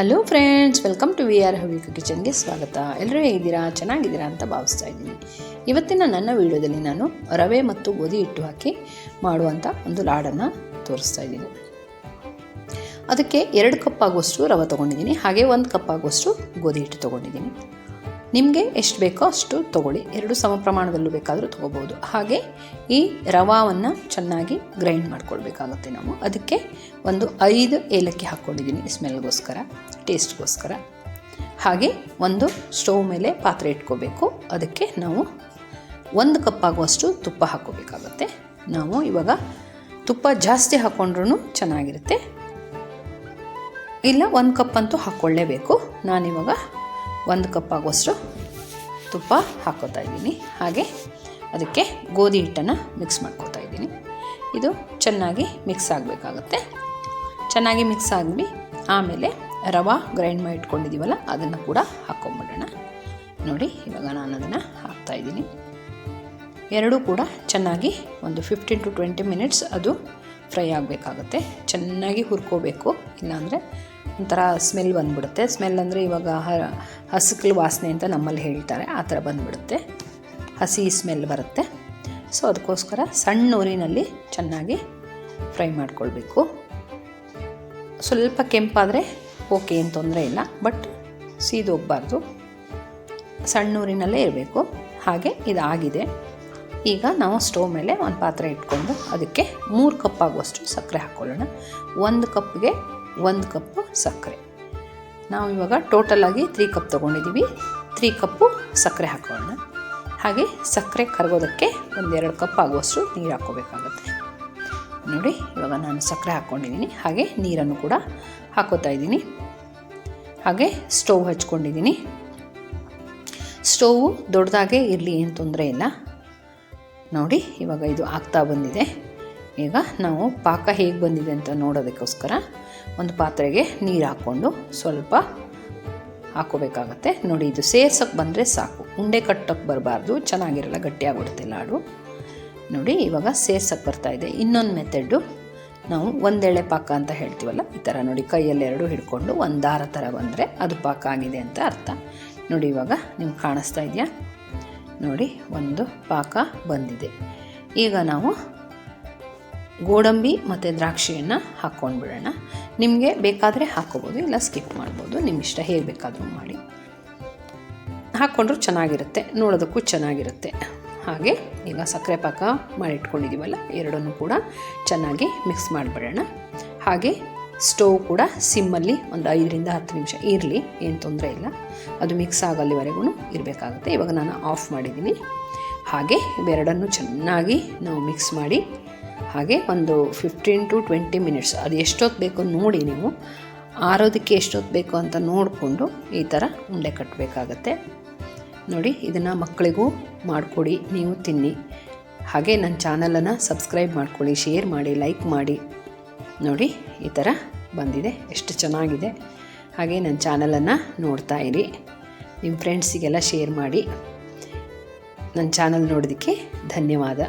Hello friends, welcome to we are Havyaka ಕಿಚನ್ಗೆ ಸ್ವಾಗತ. ಎಲ್ಲರೂ ಹೇಗಿದ್ದೀರಾ? ಚೆನ್ನಾಗಿದ್ದೀರಾ ಅಂತ ಭಾವಿಸ್ತಾ ಇದ್ದೀನಿ. ಇವತ್ತಿನ ನನ್ನ ವಿಡಿಯೋದಲ್ಲಿ ನಾನು ರವೆ ಮತ್ತು ಗೋಧಿ ಹಿಟ್ಟು ಹಾಕಿ ಮಾಡುವಂಥ ಒಂದು ಲಾಡನ್ನು ತೋರಿಸ್ತಾ ಇದ್ದೀನಿ. ಅದಕ್ಕೆ 2 ಕಪ್ ಆಗುವಷ್ಟು ರವೆ ತೊಗೊಂಡಿದ್ದೀನಿ, ಹಾಗೆ 1 ಕಪ್ ಆಗುವಷ್ಟು ಗೋಧಿ ಹಿಟ್ಟು ತೊಗೊಂಡಿದ್ದೀನಿ. ನಿಮಗೆ ಎಷ್ಟು ಬೇಕೋ ಅಷ್ಟು ತೊಗೊಳ್ಳಿ, 2 ಸಮ ಪ್ರಮಾಣದಲ್ಲೂ ಬೇಕಾದರೂ ತೊಗೋಬೋದು. ಹಾಗೆ ಈ ರವಾವನ್ನು ಚೆನ್ನಾಗಿ ಗ್ರೈಂಡ್ ಮಾಡ್ಕೊಳ್ಬೇಕಾಗುತ್ತೆ ನಾವು. ಅದಕ್ಕೆ ಒಂದು 5 ಏಲಕ್ಕಿ ಹಾಕ್ಕೊಂಡಿದ್ದೀನಿ ಸ್ಮೆಲ್ಗೋಸ್ಕರ, ಟೇಸ್ಟ್ಗೋಸ್ಕರ. ಹಾಗೆ ಒಂದು ಸ್ಟವ್ ಮೇಲೆ ಪಾತ್ರೆ ಇಟ್ಕೋಬೇಕು. ಅದಕ್ಕೆ ನಾವು 1 ಕಪ್ ಆಗುವಷ್ಟು ತುಪ್ಪ ಹಾಕ್ಕೋಬೇಕಾಗತ್ತೆ. ನಾವು ಇವಾಗ ತುಪ್ಪ ಜಾಸ್ತಿ ಹಾಕ್ಕೊಂಡ್ರೂ ಚೆನ್ನಾಗಿರುತ್ತೆ, ಇಲ್ಲ 1 ಕಪ್ ಅಂತೂ ಹಾಕ್ಕೊಳ್ಳೇಬೇಕು. ನಾನಿವಾಗ 1 ಕಪ್ ಆಗುವಷ್ಟು ತುಪ್ಪ ಹಾಕ್ಕೋತಾ ಇದ್ದೀನಿ. ಹಾಗೆ ಅದಕ್ಕೆ ಗೋಧಿ ಹಿಟ್ಟನ್ನು ಮಿಕ್ಸ್ ಮಾಡ್ಕೋತಾ ಇದ್ದೀನಿ. ಇದು ಚೆನ್ನಾಗಿ ಮಿಕ್ಸ್ ಆಗಬೇಕಾಗತ್ತೆ. ಚೆನ್ನಾಗಿ ಮಿಕ್ಸ್ ಆಗಿ ಆಮೇಲೆ ರವೆ ಗ್ರೈಂಡ್ ಮಾಡಿ ಇಟ್ಕೊಂಡಿದ್ದೀವಲ್ಲ ಅದನ್ನು ಕೂಡ ಹಾಕ್ಕೊಂಬಿಡೋಣ. ನೋಡಿ, ಇವಾಗ ನಾನು ಅದನ್ನು ಹಾಕ್ತಾಯಿದ್ದೀನಿ. ಎರಡೂ ಕೂಡ ಚೆನ್ನಾಗಿ ಒಂದು 15 to 20 ಮಿನಿಟ್ಸ್ ಅದು ಫ್ರೈ ಆಗಬೇಕಾಗತ್ತೆ. ಚೆನ್ನಾಗಿ ಹುರ್ಕೋಬೇಕು, ಇಲ್ಲಾಂದರೆ ಒಂಥರ ಸ್ಮೆಲ್ ಬಂದುಬಿಡುತ್ತೆ. ಸ್ಮೆಲ್ ಅಂದರೆ ಇವಾಗ ಹಸಕ್ಲು ವಾಸನೆ ಅಂತ ನಮ್ಮಲ್ಲಿ ಹೇಳ್ತಾರೆ, ಆ ಥರ ಬಂದುಬಿಡುತ್ತೆ, ಹಸಿ ಸ್ಮೆಲ್ ಬರುತ್ತೆ. ಸೊ ಅದಕ್ಕೋಸ್ಕರ ಸಣ್ಣ ಉರಿನಲ್ಲಿ ಚೆನ್ನಾಗಿ ಫ್ರೈ ಮಾಡ್ಕೊಳ್ಬೇಕು. ಸ್ವಲ್ಪ ಕೆಂಪಾದರೆ ಓಕೆ, ಏನು ತೊಂದರೆ ಇಲ್ಲ, ಬಟ್ ಸೀದೋಗಬಾರ್ದು, ಸಣ್ಣ ಉರಿನಲ್ಲೇ ಇರಬೇಕು. ಹಾಗೆ ಇದಾಗಿದೆ. ಈಗ ನಾವು ಸ್ಟವ್ ಮೇಲೆ ಒಂದು ಪಾತ್ರೆ ಇಟ್ಕೊಂಡು ಅದಕ್ಕೆ 3 ಕಪ್ ಆಗುವಷ್ಟು ಸಕ್ಕರೆ ಹಾಕ್ಕೊಳ್ಳೋಣ. 1 ಕಪ್ಗೆ 1 ಕಪ್ಪು ಸಕ್ಕರೆ. ನಾವು ಇವಾಗ ಟೋಟಲಾಗಿ 3 ಕಪ್ ತೊಗೊಂಡಿದ್ದೀವಿ. 3 ಕಪ್ಪು ಸಕ್ಕರೆ ಹಾಕೋಣ. ಹಾಗೆ ಸಕ್ಕರೆ ಕರಗೋದಕ್ಕೆ 1-2 ಕಪ್ ಆಗುವಷ್ಟು ನೀರು ಹಾಕ್ಕೋಬೇಕಾಗತ್ತೆ. ನೋಡಿ, ಇವಾಗ ನಾನು ಸಕ್ಕರೆ ಹಾಕ್ಕೊಂಡಿದ್ದೀನಿ. ಹಾಗೆ ನೀರನ್ನು ಕೂಡ ಹಾಕೋತಾ ಇದ್ದೀನಿ. ಹಾಗೆ ಸ್ಟವ್ ಹಚ್ಕೊಂಡಿದ್ದೀನಿ. ಸ್ಟವ್ ದೊಡ್ಡದಾಗೇ ಇರಲಿ, ಏನು ತೊಂದರೆ ಇಲ್ಲ. ನೋಡಿ, ಇವಾಗ ಇದು ಆಗ್ತಾ ಬಂದಿದೆ. ಈಗ ನಾವು ಪಾಕ ಹೇಗೆ ಬಂದಿದೆ ಅಂತ ನೋಡೋದಕ್ಕೋಸ್ಕರ ಒಂದು ಪಾತ್ರೆಗೆ ನೀರು ಹಾಕ್ಕೊಂಡು ಸ್ವಲ್ಪ ಹಾಕ್ಕೋಬೇಕಾಗತ್ತೆ. ನೋಡಿ, ಇದು ಸೇರ್ಸೋಕ್ಕೆ ಬಂದರೆ ಸಾಕು, ಉಂಡೆ ಕಟ್ಟೋಕ್ಕೆ ಬರಬಾರ್ದು, ಚೆನ್ನಾಗಿರಲ್ಲ, ಗಟ್ಟಿಯಾಗ್ಬಿಡುತ್ತೆ ಲಾಡು. ನೋಡಿ, ಇವಾಗ ಸೇರ್ಸೋಕ್ಕೆ ಬರ್ತಾಯಿದೆ. ಇನ್ನೊಂದು ಮೆಥಡು, ನಾವು ಒಂದೆಳೆ ಪಾಕ ಅಂತ ಹೇಳ್ತೀವಲ್ಲ, ಈ ಥರ ನೋಡಿ, ಕೈಯಲ್ಲಿ 2 ಹಿಡ್ಕೊಂಡು ಒಂದು ದಾರ ಥರ ಬಂದರೆ ಅದು ಪಾಕ ಆಗಿದೆ ಅಂತ ಅರ್ಥ. ನೋಡಿ, ಇವಾಗ ನಿಮ್ಗೆ ಕಾಣಿಸ್ತಾ ಇದೆಯಾ? ನೋಡಿ, ಒಂದು ಪಾಕ ಬಂದಿದೆ. ಈಗ ನಾವು ಗೋಡಂಬಿ ಮತ್ತು ದ್ರಾಕ್ಷಿಯನ್ನು ಹಾಕ್ಕೊಂಡು ಬಿಡೋಣ. ನಿಮಗೆ ಬೇಕಾದರೆ ಹಾಕ್ಕೋಬೋದು, ಇಲ್ಲ ಸ್ಕಿಪ್ ಮಾಡ್ಬೋದು, ನಿಮ್ಮ ಇಷ್ಟ, ಹೇಗೆ ಬೇಕಾದರೂ ಮಾಡಿ. ಹಾಕ್ಕೊಂಡ್ರೂ ಚೆನ್ನಾಗಿರುತ್ತೆ, ನೋಡೋದಕ್ಕೂ ಚೆನ್ನಾಗಿರುತ್ತೆ. ಹಾಗೆ ಈಗ ಸಕ್ಕರೆ ಪಾಕ ಮಾಡಿಟ್ಕೊಂಡಿದ್ದೀವಲ್ಲ, ಎರಡನ್ನೂ ಕೂಡ ಚೆನ್ನಾಗಿ ಮಿಕ್ಸ್ ಮಾಡಿಬಿಡೋಣ. ಹಾಗೆ ಸ್ಟವ್ ಕೂಡ ಸಿಮ್ಮಲ್ಲಿ ಒಂದು 5ರಿಂದ 10 ನಿಮಿಷ ಇರಲಿ, ಏನು ತೊಂದರೆ ಇಲ್ಲ, ಅದು ಮಿಕ್ಸ್ ಆಗಲ್ಲಿವರೆಗೂ ಇರಬೇಕಾಗುತ್ತೆ. ಇವಾಗ ನಾನು ಆಫ್ ಮಾಡಿದ್ದೀನಿ. ಹಾಗೆ ಇವೆರಡನ್ನು ಚೆನ್ನಾಗಿ ನಾವು ಮಿಕ್ಸ್ ಮಾಡಿ ಹಾಗೆ ಒಂದು 15 to 20 ಮಿನಿಟ್ಸ್, ಅದು ಎಷ್ಟೊತ್ತು ಬೇಕೋ ನೋಡಿ, ನೀವು ಆರೋದಕ್ಕೆ ಎಷ್ಟೊತ್ತು ಬೇಕು ಅಂತ ನೋಡಿಕೊಂಡು ಈ ಥರ ಉಂಡೆ ಕಟ್ಟಬೇಕಾಗತ್ತೆ. ನೋಡಿ, ಇದನ್ನು ಮಕ್ಕಳಿಗೂ ಮಾಡಿಕೊಡಿ, ನೀವು ತಿನ್ನಿ. ಹಾಗೆ ನನ್ನ ಚಾನಲನ್ನು ಸಬ್ಸ್ಕ್ರೈಬ್ ಮಾಡ್ಕೊಳ್ಳಿ, ಶೇರ್ ಮಾಡಿ, ಲೈಕ್ ಮಾಡಿ. ನೋಡಿ, ಈ ಥರ ಬಂದಿದೆ, ಎಷ್ಟು ಚೆನ್ನಾಗಿದೆ. ಹಾಗೆ ನನ್ನ ಚಾನಲನ್ನು ನೋಡ್ತಾ ಇರಿ, ನಿಮ್ಮ ಫ್ರೆಂಡ್ಸಿಗೆಲ್ಲ ಶೇರ್ ಮಾಡಿ. ನನ್ನ ಚಾನಲ್ ನೋಡೋದಕ್ಕೆ ಧನ್ಯವಾದ.